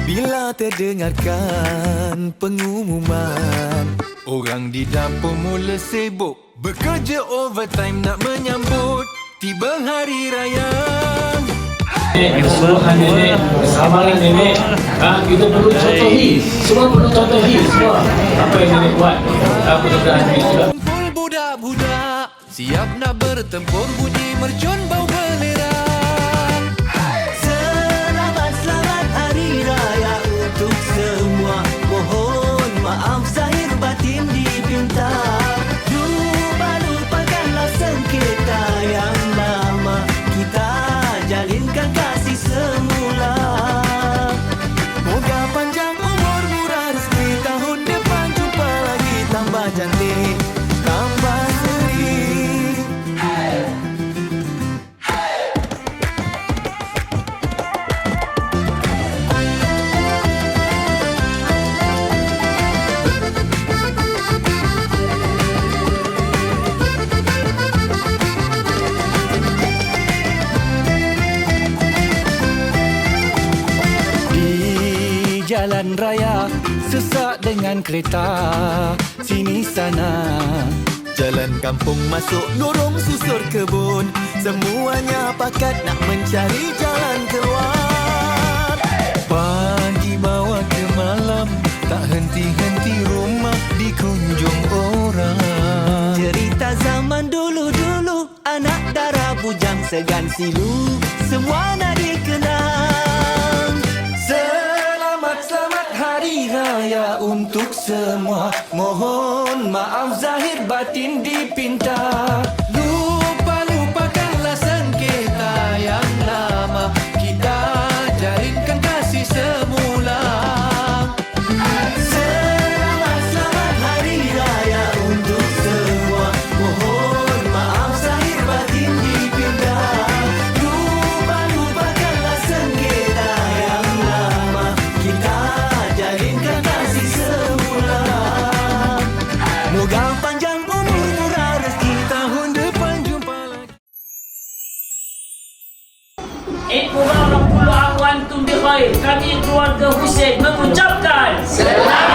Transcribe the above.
Bila terdengarkan pengumuman, orang di dapur mula sibuk bekerja overtime nak menyambut tiba hari raya. Nenek, kesabaran nenek. Kita perlu contohi. Semua perlu contohi semua. Apa yang nenek buat. Mudah-mudahan ini sudah. Kumpul budak-budak siap nak bertempur, bunyi mercun bau belerang. Selamat hari raya untuk semua. Mohon maaf zahir batin dipinta. Lupakanlah sengketa yang lama. Kita jalinkan kasih semula. Moga panjang umur, murah rezeki, tahun depan jumpa lagi. Tambah cantik, tambah seri. Jalan raya sesak dengan kereta sini sana. Jalan kampung masuk lorong susur kebun, semuanya pakat nak mencari jalan keluar. Pagi bawa ke malam, tak henti-henti rumah dikunjung orang. Cerita zaman dulu-dulu, anak darah bujang segan silu, semua nak dikenang. Selamat hari raya untuk semua. Mohon maaf zahir batin dipinta. Lupakanlah sengketa yang lama. Kita jalinkan kasih semula. Selamat hari raya untuk semua. Mohon maaf zahir batin dipinta. Lupakanlah sengketa yang lama. Kita jalinkan kasih semula. Moga panjang umur, murah rezeki, Tahun depan jumpa lagi. Kurang 60 awan tumbuh baik. Kami keluarga Hussein mengucapkan selamat